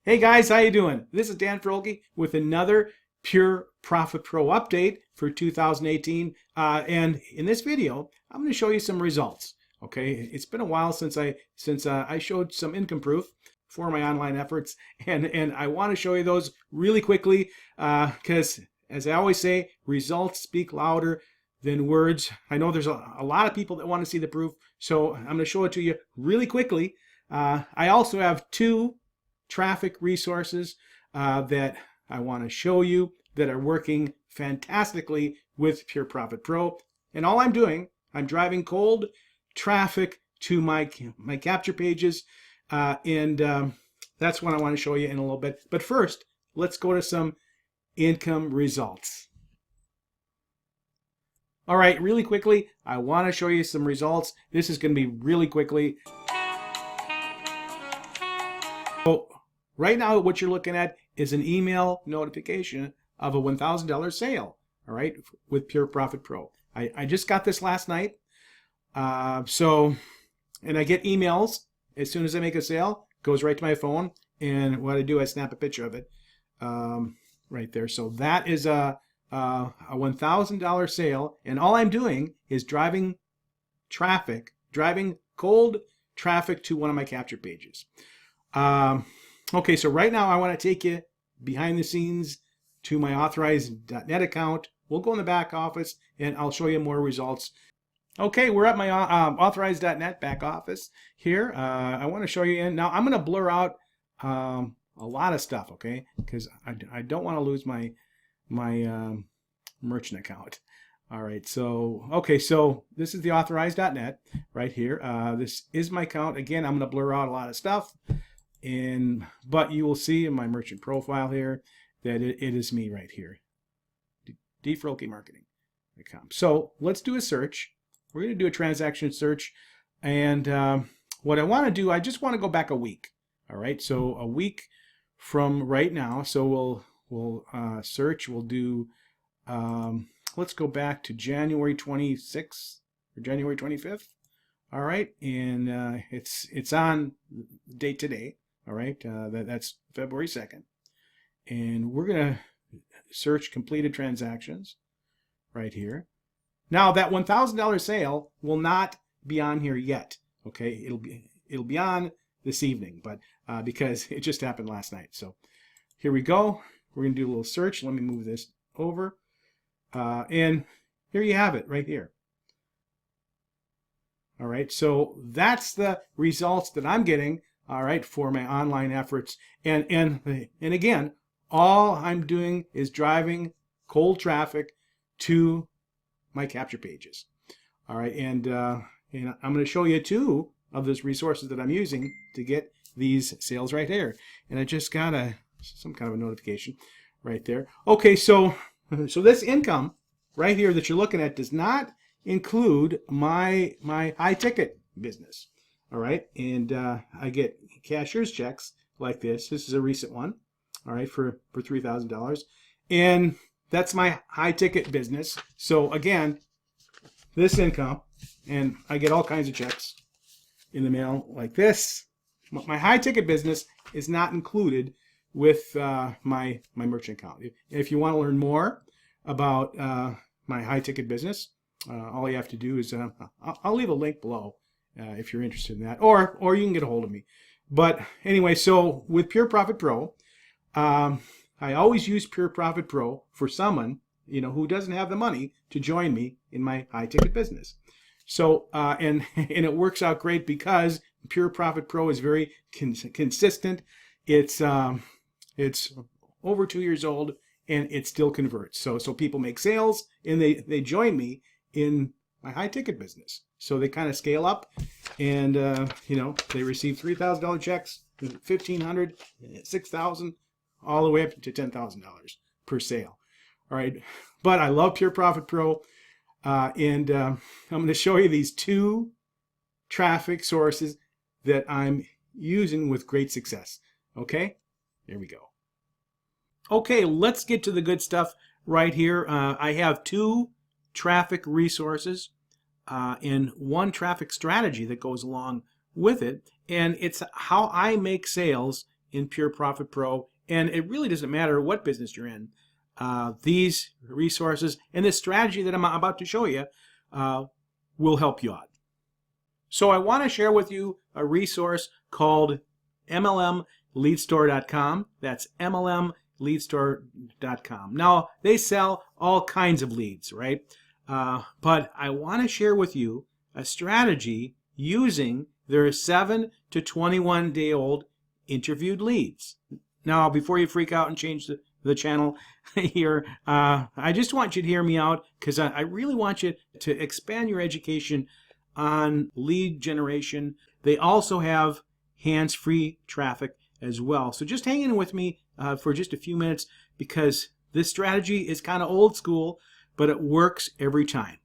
Hey guys, how you doing? This is Dan Frolke with another Pure Profit Pro update for 2018. And in this video, I'm going to show you some results. Okay, it's been a while since I showed some income proof for my online efforts, and I want to show you those really quickly because, as I always say, results speak louder than words. I know there's a lot of people that want to see the proof, so I'm going to show it to you really quickly. I also have two traffic resources that I want to show you that are working fantastically with Pure Profit Pro. And all I'm doing, I'm driving cold traffic to my capture pages, and that's what I want to show you in a little bit. But first, let's go to some income results. All right, really quickly, I want to show you some results. This is going to be really quickly. So right now, what you're looking at is an email notification of a $1,000 sale, all right, with Pure Profit Pro. I just got this last night. And I get emails as soon as I make a sale, goes right to my phone. And what I do, I snap a picture of it right there. So that is a $1,000 sale. And all I'm doing is driving cold traffic to one of my capture pages. Okay, so right now I want to take you behind the scenes to my Authorizednet account. We'll go in the back office and I'll show you more results. Okay, we're at my Authorizednet back office here. I want to show you in. Now I'm going to blur out a lot of stuff, okay, because I don't want to lose my merchant account. All right, so okay, so this is the Authorizednet right here. This is my account. Again, I'm going to blur out a lot of stuff. But you will see in my merchant profile here that it is me right here, dfrolkemarketing.com. So let's do a search. We're going to do a transaction search, and what I want to do, I just want to go back a week. All right, so a week from right now. So we'll search. We'll do. Let's go back to January 26th or January 25th. All right, and it's on the date today. All right, that's February 2nd. And we're going to search completed transactions right here. Now, that $1,000 sale will not be on here yet. Okay, it'll be on this evening, but because it just happened last night. So here we go. We're going to do a little search. Let me move this over. And here you have it right here. All right, so that's the results that I'm getting, all right, for my online efforts. And again, all I'm doing is driving cold traffic to my capture pages. All right, and I'm going to show you two of those resources that I'm using to get these sales right here. And I just got some kind of a notification right there. Okay, so this income right here that you're looking at does not include my high ticket business. All right, and I get cashier's checks like this. This is a recent one, all right, for $3,000, and that's my high ticket business. So again, this income, and I get all kinds of checks in the mail like this. My high ticket business is not included with my merchant account. If you want to learn more about my high ticket business, all you have to do is I'll leave a link below if you're interested in that, or you can get a hold of me. But anyway, so with Pure Profit Pro, I always use Pure Profit Pro for someone who doesn't have the money to join me in my high ticket business. So and it works out great because Pure Profit Pro is very consistent. It's over 2 years old and it still converts. So people make sales and they join me in my high ticket business. So they kind of scale up, and they receive $3,000 checks, $1,500, $6,000, all the way up to $10,000 per sale. All right, but I love Pure Profit Pro, and I'm going to show you these two traffic sources that I'm using with great success. Okay, here we go. Okay, let's get to the good stuff right here. I have two traffic resources and one traffic strategy that goes along with it, and it's how I make sales in Pure Profit Pro, and it really doesn't matter what business you're in. These resources and this strategy that I'm about to show you will help you out. So I want to share with you a resource called mlmleadstore.com. That's mlmleadstore.com. Now, they sell all kinds of leads, right? But I want to share with you a strategy using their 7 to 21 day old interviewed leads. Now, before you freak out and change the channel here, I just want you to hear me out, because I really want you to expand your education on lead generation. They also have hands-free traffic as well. So just hang in with me for just a few minutes, because this strategy is kind of old school, but it works every time.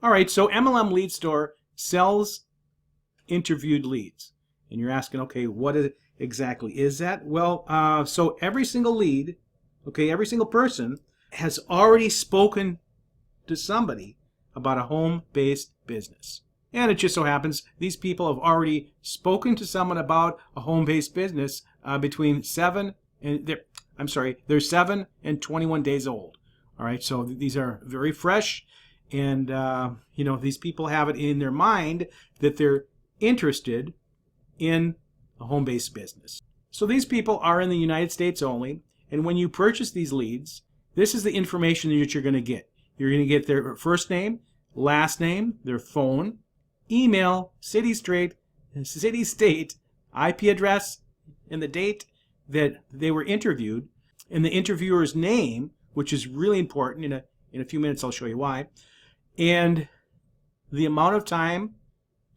All right, so MLM Lead Store sells interviewed leads. And you're asking, okay, what exactly is that? Well, so every single lead, okay, every single person has already spoken to somebody about a home-based business. And it just so happens these people have already spoken to someone about a home-based business between they're 7 and 21 days old. All right, so these are very fresh, and these people have it in their mind that they're interested in a home-based business. So these people are in the United States only, and when you purchase these leads, this is the information that you're going to get. You're going to get their first name, last name, their phone, email, city, state, IP address, and the date that they were interviewed, and the interviewer's name, which is really important. In a few minutes I'll show you why, and the amount of time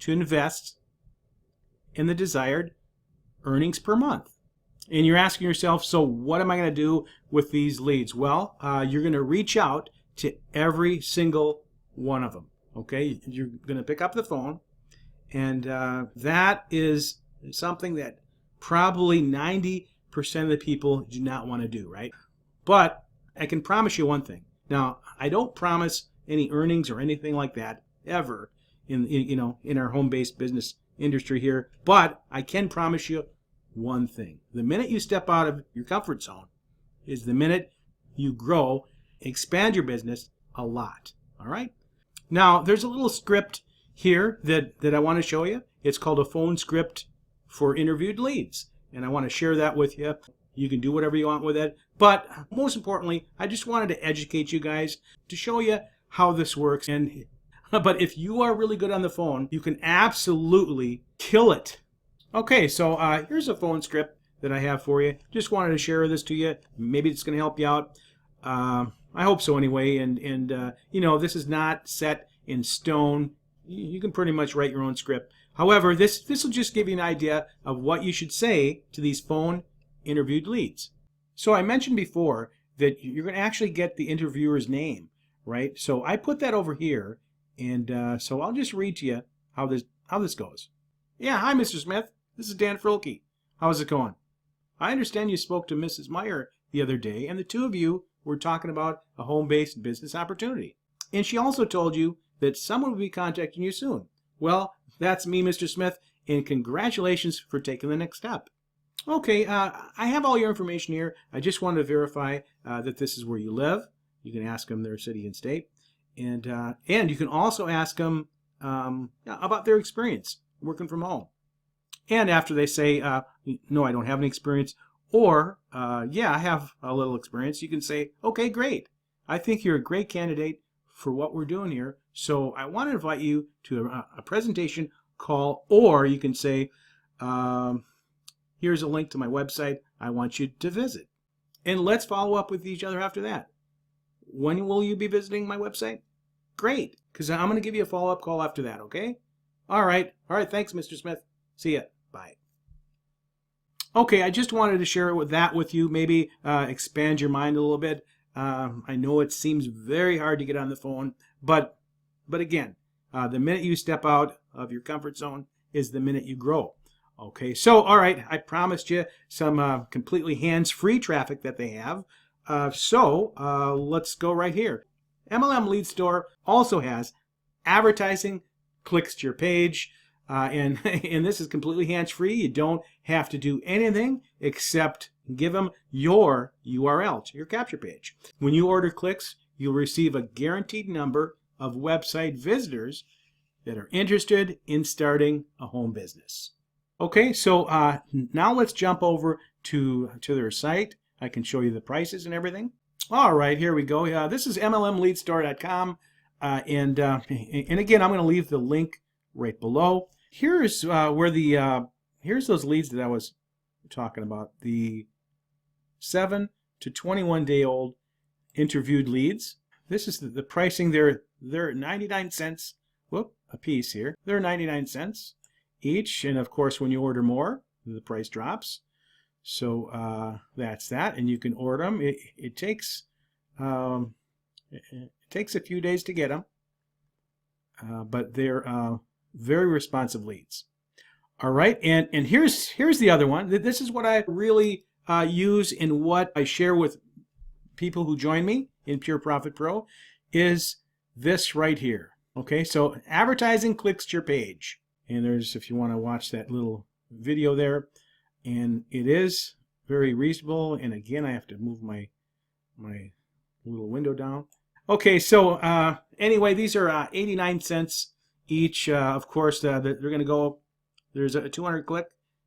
to invest in the desired earnings per month. And you're asking yourself, so what am I going to do with these leads? Well, you're going to reach out to every single one of them. Okay, you're going to pick up the phone, and that is something that probably 90% of the people do not want to do, right? But I can promise you one thing. Now, I don't promise any earnings or anything like that ever in our home-based business industry here, but I can promise you one thing. The minute you step out of your comfort zone is the minute you grow, expand your business a lot. All right? Now, there's a little script here that I want to show you. It's called a phone script for interviewed leads, and I want to share that with you. You can do whatever you want with it, but most importantly, I just wanted to educate you guys to show you how this works. But if you are really good on the phone, you can absolutely kill it. Okay, so here's a phone script that I have for you. Just wanted to share this to you. Maybe it's going to help you out. I hope so anyway. And this is not set in stone. You can pretty much write your own script. However, this will just give you an idea of what you should say to these phone interviewed leads. So I mentioned before that you're going to actually get the interviewer's name, right? So I put that over here, and so I'll just read to you how this goes. Yeah, hi, Mr. Smith. This is Dan Frilke. How's it going? I understand you spoke to Mrs. Meyer the other day, and the two of you were talking about a home-based business opportunity. And she also told you that someone will be contacting you soon. Well, that's me, Mr. Smith, and congratulations for taking the next step. Okay, I have all your information here. I just wanted to verify that this is where you live. You can ask them their city and state. And you can also ask them about their experience working from home. And after they say, no, I don't have any experience, or, yeah, I have a little experience, you can say, okay, great. I think you're a great candidate for what we're doing here. So I want to invite you to a presentation call, or you can say, here's a link to my website. I want you to visit. And let's follow up with each other after that. When will you be visiting my website? Great, because I'm going to give you a follow-up call after that, okay? All right. Thanks, Mr. Smith. See ya. Bye. Okay, I just wanted to share that with you, maybe expand your mind a little bit. I know it seems very hard to get on the phone, but again, the minute you step out of your comfort zone is the minute you grow. Okay, so all right, I promised you some completely hands-free traffic that they have. So let's go right here. MLM Lead Store also has advertising, clicks to your page, and and this is completely hands-free. You don't have to do anything except give them your URL to your capture page. When you order clicks, you'll receive a guaranteed number of website visitors that are interested in starting a home business. Okay, so now let's jump over to their site. I can show you the prices and everything. All right, here we go. This is mlmleadstore.com, and again, I'm going to leave the link right below. Here's where the here's those leads that I was talking about. The 7 to 21 day old interviewed leads. This is the pricing. They're 99 cents. Whoop, a piece here. They're 99 cents each, and of course, when you order more, the price drops. So that's that, and you can order them. It takes a few days to get them, but they're very responsive leads. All right, and here's the other one. This is what I really use and what I share with people who join me in Pure Profit Pro is this right here. Okay, so advertising clicks to your page, and there's, if you want to watch that little video there, and it is very reasonable. And again, I have to move my little window down. Okay, so anyway, these are 89 cents each. Of course, they're going to go. There's a 200 click.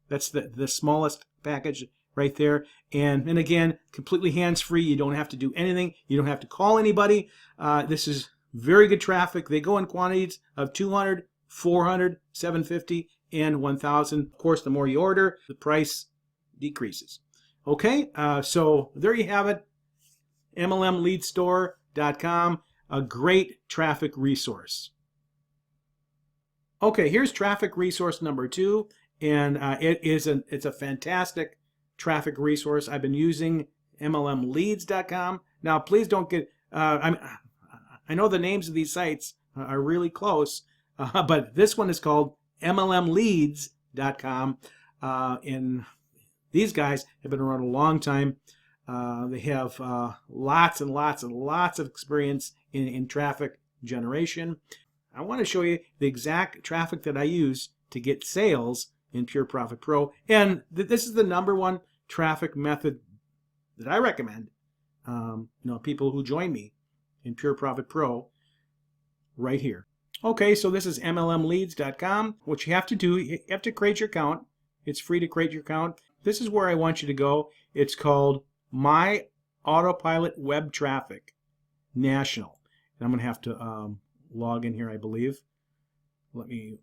That's the smallest package right there. And again, completely hands-free. You don't have to do anything. You don't have to call anybody. This is very good traffic. They go in quantities of 200, 400, 750, and 1,000. Of course, the more you order, the price decreases. Okay, so there you have it. mlmleadstore.com, a great traffic resource. Okay, here's traffic resource number 2, and it's a fantastic traffic resource. I've been using mlmleads.com. Now, please don't get. I know the names of these sites are really close, but this one is called mlmleads.com, and these guys have been around a long time. They have lots and lots and lots of experience in traffic generation. I want to show you the exact traffic that I use to get sales in Pure Profit Pro, and this is the #1 traffic method that I recommend. People who join me in Pure Profit Pro, right here. Okay, so this is mlmleads.com. What you have to do, you have to create your account. It's free to create your account. This is where I want you to go. It's called My Autopilot Web Traffic National. And I'm going to have to log in here, I believe. Let me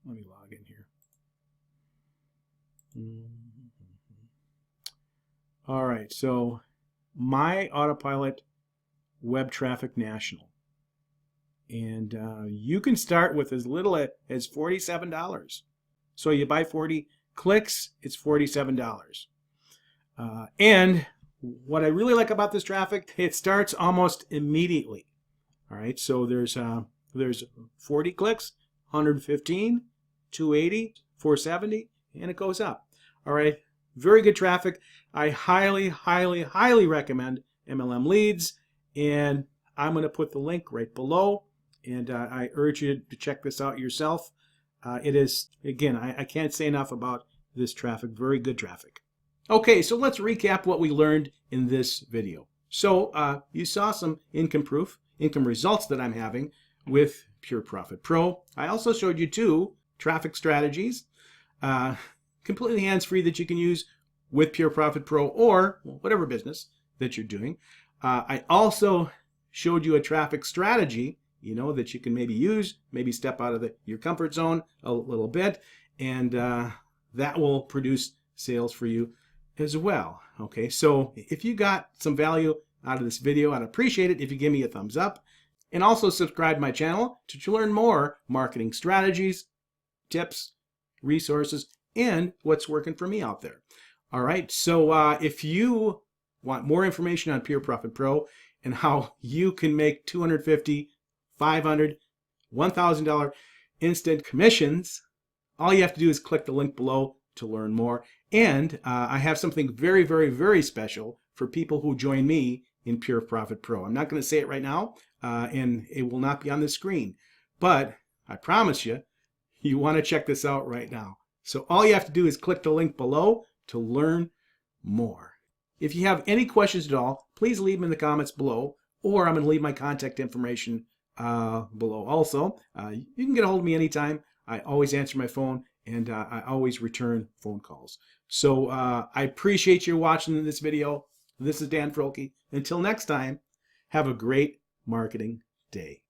log in here. All right, so My Autopilot Web Traffic National. And you can start with as little as $47. So you buy 40 clicks, it's $47. And what I really like about this traffic, it starts almost immediately. All right, so there's 40 clicks, 115, 280, 470, and it goes up. All right, very good traffic. I highly, highly, highly recommend MLM Leads, and I'm going to put the link right below, and I urge you to check this out yourself. It is, again, I can't say enough about this traffic, very good traffic. Okay, so let's recap what we learned in this video. So you saw some income results that I'm having with Pure Profit Pro. I also showed you 2 traffic strategies, completely hands-free, that you can use with Pure Profit Pro or whatever business that you're doing. I also showed you a traffic strategy, that you can maybe use, maybe step out of your comfort zone a little bit, and that will produce sales for you as well. Okay, so if you got some value out of this video, I'd appreciate it if you give me a thumbs up, and also subscribe to my channel to learn more marketing strategies, tips, resources, and what's working for me out there. All right, so if you want more information on Pure Profit Pro and how you can make $250, $500, $1,000 instant commissions, all you have to do is click the link below to learn more. And I have something very, very, very special for people who join me in Pure Profit Pro. I'm not going to say it right now, and it will not be on the screen. But I promise you, You want to check this out right now. So all you have to do is click the link below to learn more. If you have any questions at all, please leave them in the comments below, or I'm going to leave my contact information below also. You can get a hold of me anytime. I always answer my phone, and I always return phone calls. So I appreciate you watching this video. This is Dan Froelke. Until next time, have a great marketing day.